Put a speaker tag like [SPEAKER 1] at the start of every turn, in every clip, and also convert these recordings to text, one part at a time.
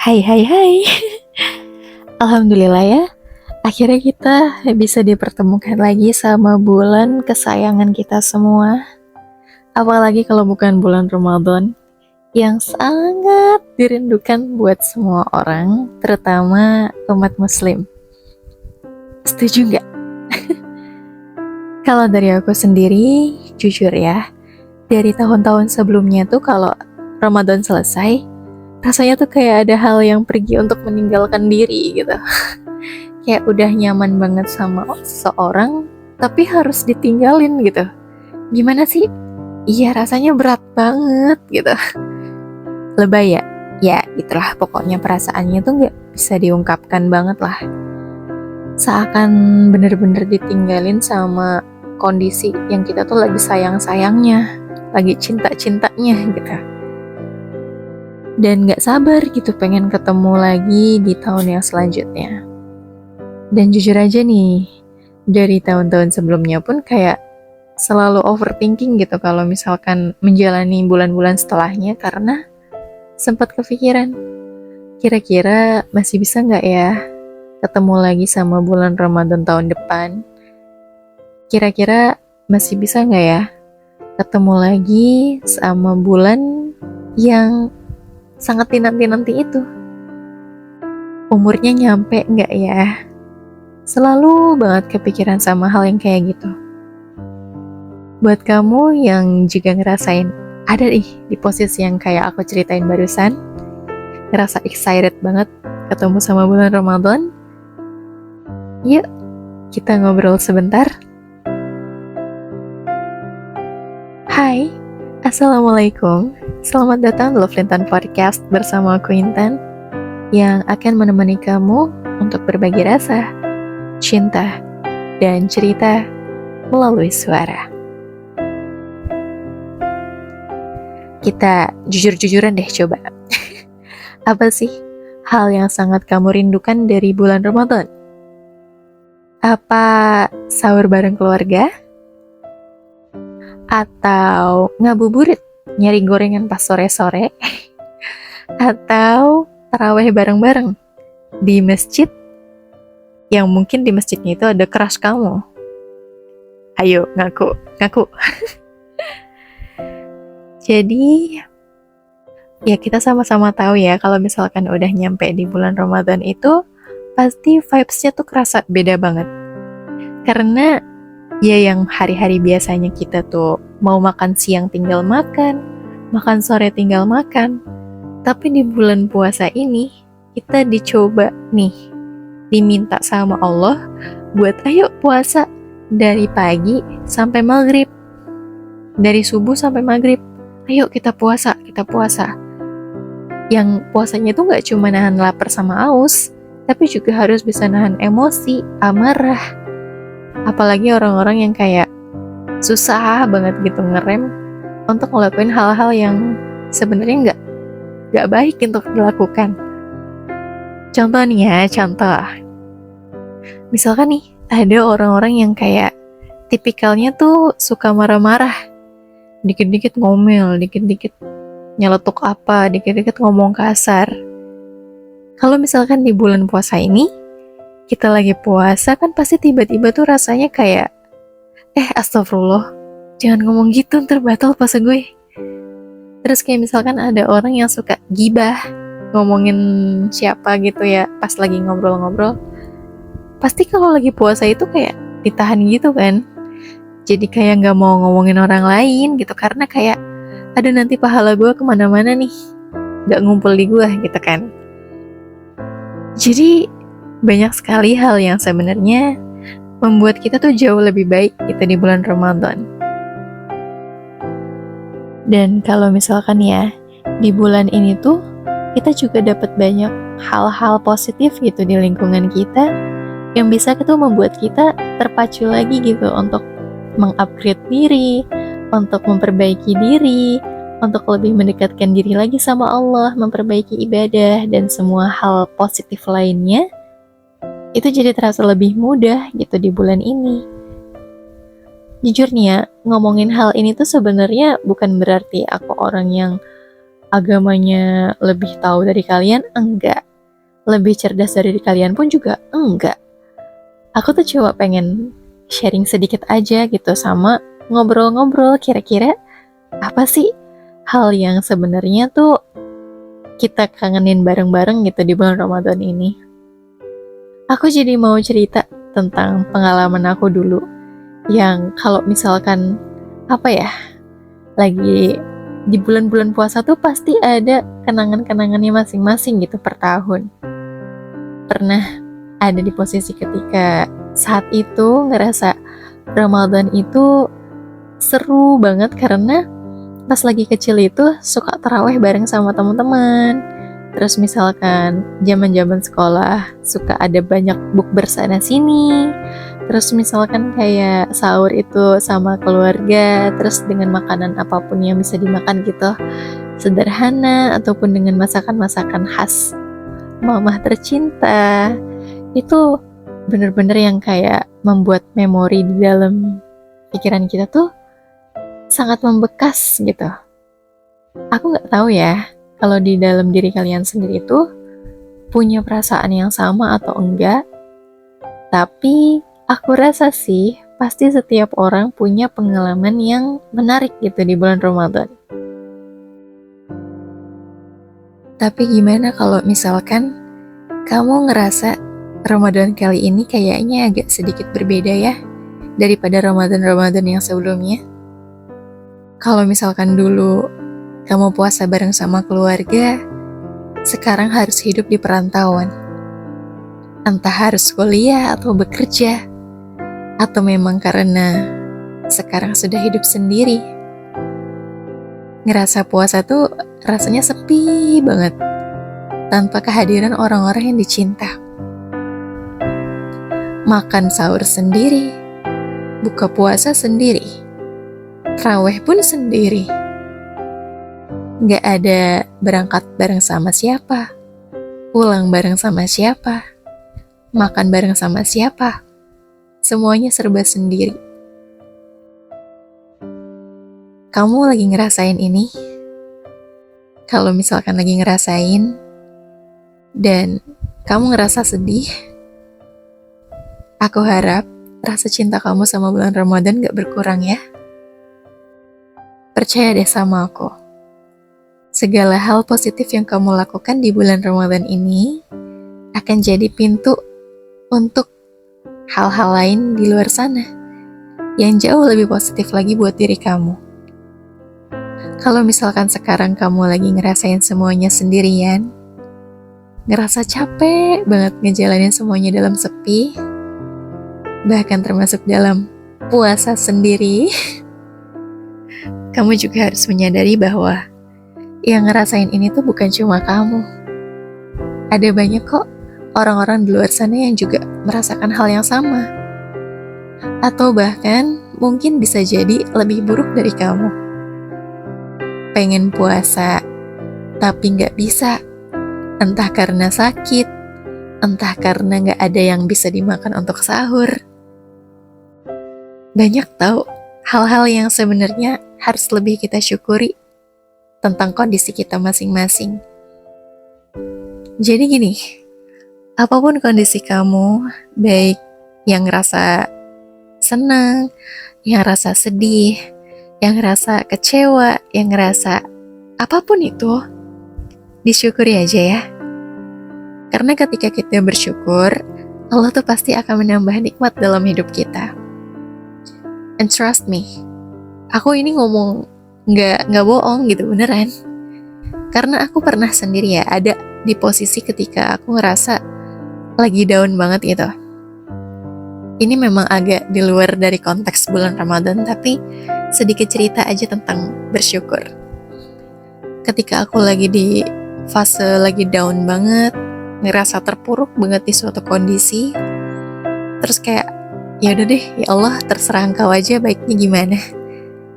[SPEAKER 1] Hai hai hai. Alhamdulillah ya, akhirnya kita bisa dipertemukan lagi sama bulan kesayangan kita semua. Apalagi kalau bukan bulan Ramadan yang sangat dirindukan buat semua orang, terutama umat muslim. Setuju nggak? Kalau dari aku sendiri, jujur ya, dari tahun-tahun sebelumnya tuh kalau Ramadan selesai, rasanya tuh kayak ada hal yang pergi untuk meninggalkan diri gitu. Kayak udah nyaman banget sama seseorang, tapi harus ditinggalin gitu. Gimana sih? Iya, rasanya berat banget gitu. Lebay ya? Ya itulah pokoknya perasaannya tuh gak bisa diungkapkan banget lah. Seakan bener-bener ditinggalin sama kondisi yang kita tuh lagi sayang-sayangnya, lagi cinta-cintanya gitu. Dan gak sabar gitu pengen ketemu lagi di tahun yang selanjutnya. Dan jujur aja nih, dari tahun-tahun sebelumnya pun kayak selalu overthinking gitu kalau misalkan menjalani bulan-bulan setelahnya, karena sempat kepikiran, kira-kira masih bisa nggak ya ketemu lagi sama bulan Ramadan tahun depan? Kira-kira masih bisa nggak ya ketemu lagi sama bulan yang sangat dinanti-nanti itu? Umurnya nyampe nggak ya? Selalu banget kepikiran sama hal yang kayak gitu. Buat kamu yang juga ngerasain ada di posisi yang kayak aku ceritain barusan, ngerasa excited banget ketemu sama bulan Ramadan, yuk kita ngobrol sebentar. Hai, Assalamualaikum. Selamat datang di Love Lintan Podcast bersama aku Intan, yang akan menemani kamu untuk berbagi rasa, cinta, dan cerita melalui suara. Kita jujur-jujuran deh coba. Apa sih hal yang sangat kamu rindukan dari bulan Ramadan? Apa sahur bareng keluarga? Atau ngabuburit nyari gorengan pas sore-sore? Atau taraweh bareng-bareng di masjid yang mungkin di masjidnya itu ada crush kamu? Ayo ngaku. Jadi ya kita sama-sama tahu ya kalau misalkan udah nyampe di bulan Ramadan itu pasti vibes-nya tuh kerasa beda banget. Karena ya yang hari-hari biasanya kita tuh mau makan siang tinggal makan sore tinggal makan. Tapi di bulan puasa ini kita dicoba nih, diminta sama Allah buat ayo puasa dari pagi sampai maghrib, dari subuh sampai maghrib. Ayo kita puasa. Yang puasanya tuh gak cuma nahan lapar sama aus, tapi juga harus bisa nahan emosi, amarah. Apalagi orang-orang yang kayak susah banget gitu ngerem untuk ngelakuin hal-hal yang sebenarnya gak baik untuk dilakukan. Contoh nih ya, misalkan nih ada orang-orang yang kayak tipikalnya tuh suka marah-marah, dikit-dikit ngomel, dikit-dikit nyeletuk apa, dikit-dikit ngomong kasar. Kalau misalkan di bulan puasa ini, kita lagi puasa kan pasti tiba-tiba tuh rasanya kayak, astagfirullah, jangan ngomong gitu, ntar batal puasa gue. Terus kayak misalkan ada orang yang suka gibah, ngomongin siapa gitu ya, pas lagi ngobrol-ngobrol. Pasti kalau lagi puasa itu kayak ditahan gitu kan. Jadi kayak gak mau ngomongin orang lain gitu, karena kayak ada nanti pahala gue kemana-mana nih, gak ngumpul di gue gitu kan. Jadi banyak sekali hal yang sebenarnya membuat kita tuh jauh lebih baik gitu di bulan Ramadan. Dan kalau misalkan ya di bulan ini tuh kita juga dapat banyak hal-hal positif gitu di lingkungan kita, yang bisa itu membuat kita terpacu lagi gitu untuk mengupgrade diri, untuk memperbaiki diri, untuk lebih mendekatkan diri lagi sama Allah, memperbaiki ibadah, dan semua hal positif lainnya. Itu jadi terasa lebih mudah gitu di bulan ini. Jujur nih ya, ngomongin hal ini tuh sebenarnya bukan berarti aku orang yang agamanya lebih tahu dari kalian? Enggak. Lebih cerdas dari kalian pun juga enggak. Aku tuh cuma pengen sharing sedikit aja gitu, sama ngobrol-ngobrol kira-kira apa sih hal yang sebenarnya tuh kita kangenin bareng-bareng gitu di bulan Ramadan ini. Aku jadi mau cerita tentang pengalaman aku dulu yang kalau misalkan apa ya, lagi di bulan-bulan puasa tuh pasti ada kenangan-kenangannya masing-masing gitu per tahun. Pernah ada di posisi ketika saat itu ngerasa Ramadan itu seru banget karena pas lagi kecil itu suka taraweh bareng sama teman-teman. Terus misalkan zaman-zaman sekolah suka ada banyak bukber sana sini. Terus misalkan kayak sahur itu sama keluarga, terus dengan makanan apapun yang bisa dimakan gitu, sederhana ataupun dengan masakan-masakan khas mamah tercinta. Itu bener-bener yang kayak membuat memori di dalam pikiran kita tuh sangat membekas gitu. Aku nggak tahu ya, kalau di dalam diri kalian sendiri itu punya perasaan yang sama atau enggak, tapi aku rasa sih pasti setiap orang punya pengalaman yang menarik gitu di bulan Ramadan. Tapi gimana kalau misalkan kamu ngerasa Ramadan kali ini kayaknya agak sedikit berbeda ya daripada Ramadan-Ramadan yang sebelumnya? Kalau misalkan dulu kamu puasa bareng sama keluarga, sekarang harus hidup di perantauan. Entah harus kuliah atau bekerja, atau memang karena sekarang sudah hidup sendiri. Ngerasa puasa tuh rasanya sepi banget, tanpa kehadiran orang-orang yang dicinta. Makan sahur sendiri, buka puasa sendiri, tarawih pun sendiri. Gak ada berangkat bareng sama siapa, pulang bareng sama siapa, makan bareng sama siapa. Semuanya serba sendiri. Kamu lagi ngerasain ini? Kalau misalkan lagi ngerasain dan kamu ngerasa sedih, aku harap rasa cinta kamu sama bulan Ramadan gak berkurang ya. Percaya deh sama aku. Segala hal positif yang kamu lakukan di bulan Ramadan ini akan jadi pintu untuk hal-hal lain di luar sana yang jauh lebih positif lagi buat diri kamu. Kalau misalkan sekarang kamu lagi ngerasain semuanya sendirian, ngerasa capek banget ngejalanin semuanya dalam sepi, bahkan termasuk dalam puasa sendiri, kamu juga harus menyadari bahwa yang ngerasain ini tuh bukan cuma kamu. Ada banyak kok orang-orang di luar sana yang juga merasakan hal yang sama. Atau bahkan mungkin bisa jadi lebih buruk dari kamu. Pengen puasa, tapi gak bisa. Entah karena sakit, entah karena gak ada yang bisa dimakan untuk sahur. Banyak tahu hal-hal yang sebenarnya harus lebih kita syukuri tentang kondisi kita masing-masing. Jadi gini, apapun kondisi kamu, baik yang ngerasa senang, yang ngerasa sedih, yang ngerasa kecewa, yang ngerasa apapun itu, disyukuri aja ya. Karena ketika kita bersyukur, Allah tuh pasti akan menambah nikmat dalam hidup kita. And trust me, aku ini ngomong nggak bohong gitu, beneran. Karena aku pernah sendiri ya, ada di posisi ketika aku ngerasa lagi down banget gitu. Ini memang agak di luar dari konteks bulan Ramadan, tapi sedikit cerita aja tentang bersyukur. Ketika aku lagi di fase lagi down banget, ngerasa terpuruk banget di suatu kondisi, terus kayak, ya udah deh, ya Allah terserah Engkau aja baiknya gimana.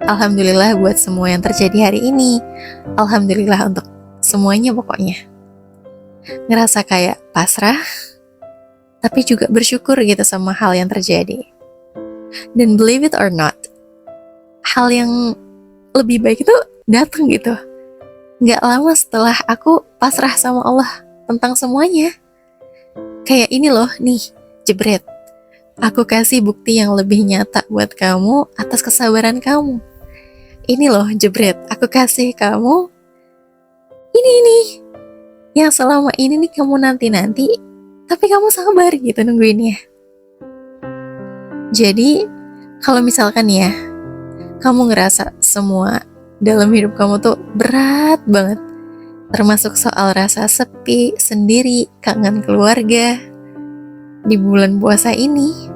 [SPEAKER 1] Alhamdulillah buat semua yang terjadi hari ini. Alhamdulillah untuk semuanya pokoknya. Ngerasa kayak pasrah, tapi juga bersyukur gitu sama hal yang terjadi. Dan believe it or not, hal yang lebih baik itu datang gitu. Gak lama setelah aku pasrah sama Allah tentang semuanya. Kayak ini loh, nih, jebret. Aku kasih bukti yang lebih nyata buat kamu atas kesabaran kamu. Ini loh, jebret. Aku kasih kamu ini yang selama ini nih kamu nanti-nanti, tapi kamu sabar gitu nungguinnya. Jadi, kalau misalkan ya, kamu ngerasa semua dalam hidup kamu tuh berat banget, termasuk soal rasa sepi, sendiri, kangen keluarga, di bulan puasa ini,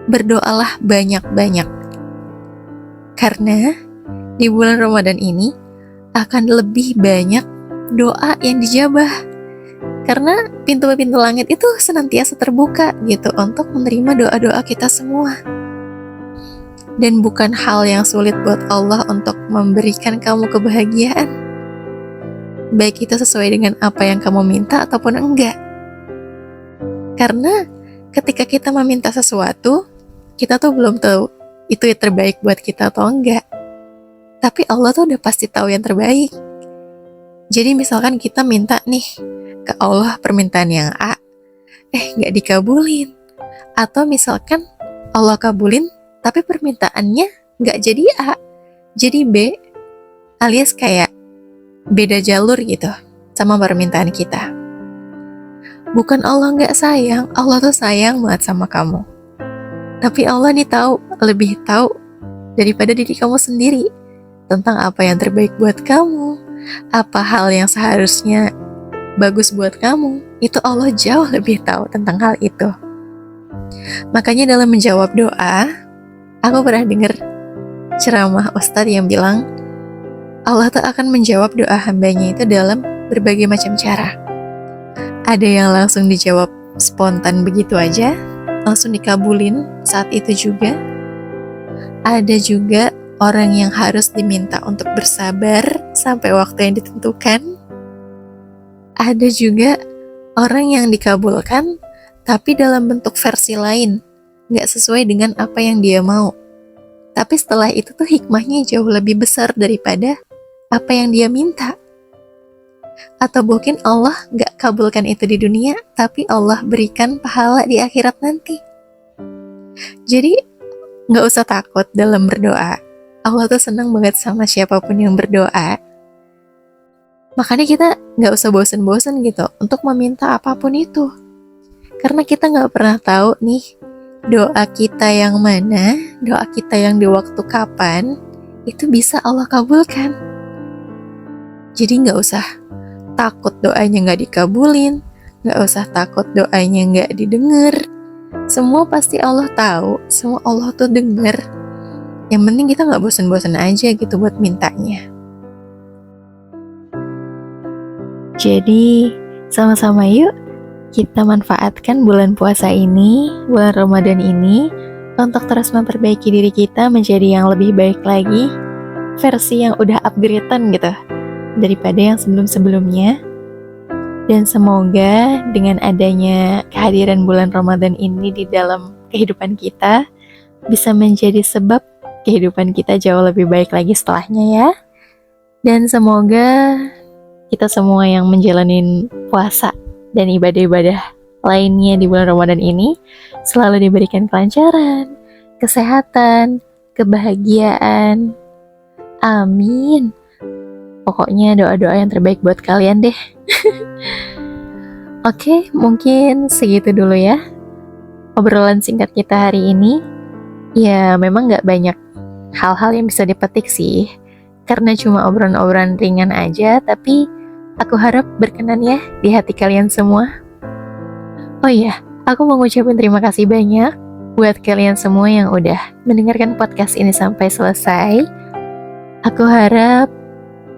[SPEAKER 1] berdoalah banyak-banyak. Karena di bulan Ramadan ini akan lebih banyak doa yang dijabah. Karena pintu-pintu langit itu senantiasa terbuka gitu untuk menerima doa-doa kita semua. Dan bukan hal yang sulit buat Allah untuk memberikan kamu kebahagiaan. Baik itu sesuai dengan apa yang kamu minta ataupun enggak. Karena ketika kita meminta sesuatu, kita tuh belum tahu itu yang terbaik buat kita atau enggak. Tapi Allah tuh udah pasti tahu yang terbaik. Jadi misalkan kita minta nih ke Allah permintaan yang A, nggak dikabulin. Atau misalkan Allah kabulin, tapi permintaannya nggak jadi A, jadi B, alias kayak beda jalur gitu sama permintaan kita. Bukan Allah nggak sayang, Allah tuh sayang banget sama kamu. Tapi Allah nih lebih tahu daripada diri kamu sendiri tentang apa yang terbaik buat kamu, apa hal yang seharusnya bagus buat kamu. Itu Allah jauh lebih tahu tentang hal itu. Makanya dalam menjawab doa, aku pernah dengar ceramah Ustadz yang bilang, Allah tuh akan menjawab doa hambanya itu dalam berbagai macam cara. Ada yang langsung dijawab spontan begitu aja, langsung dikabulin saat itu juga. Ada juga orang yang harus diminta untuk bersabar sampai waktu yang ditentukan. Ada juga orang yang dikabulkan, tapi dalam bentuk versi lain, gak sesuai dengan apa yang dia mau. Tapi setelah itu tuh hikmahnya jauh lebih besar daripada apa yang dia minta. Atau mungkin Allah gak kabulkan itu di dunia, tapi Allah berikan pahala di akhirat nanti. Jadi gak usah takut dalam berdoa. Allah tuh senang banget sama siapapun yang berdoa. Makanya kita gak usah bosen-bosen gitu untuk meminta apapun itu. Karena kita gak pernah tahu nih, doa kita yang mana, doa kita yang di waktu kapan, itu bisa Allah kabulkan. Jadi gak usah takut doanya gak dikabulin, gak usah takut doanya gak didengar. Semua pasti Allah tahu, semua Allah tuh denger. Yang penting kita gak bosan-bosan aja gitu buat mintanya. Jadi sama-sama yuk kita manfaatkan bulan puasa ini, bulan Ramadan ini, untuk terus memperbaiki diri kita menjadi yang lebih baik lagi, versi yang udah upgrade-an gitu daripada yang sebelum-sebelumnya. Dan semoga dengan adanya kehadiran bulan Ramadan ini di dalam kehidupan kita bisa menjadi sebab kehidupan kita jauh lebih baik lagi setelahnya ya. Dan semoga kita semua yang menjalani puasa dan ibadah-ibadah lainnya di bulan Ramadan ini selalu diberikan kelancaran, kesehatan, kebahagiaan. Amin. Pokoknya doa-doa yang terbaik buat kalian deh. Oke, mungkin segitu dulu ya obrolan singkat kita hari ini. Ya memang gak banyak hal-hal yang bisa dipetik sih, karena cuma obrolan-obrolan ringan aja, tapi aku harap berkenan ya di hati kalian semua. Oh iya, aku mau ngucapin terima kasih banyak buat kalian semua yang udah mendengarkan podcast ini sampai selesai. Aku harap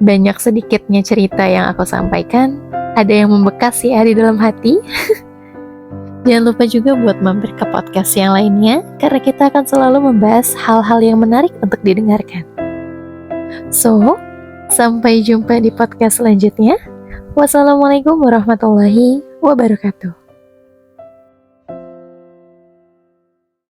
[SPEAKER 1] banyak sedikitnya cerita yang aku sampaikan ada yang membekas ya di dalam hati. Jangan lupa juga buat mampir ke podcast yang lainnya, karena kita akan selalu membahas hal-hal yang menarik untuk didengarkan. So, sampai jumpa di podcast selanjutnya. Wassalamualaikum warahmatullahi wabarakatuh.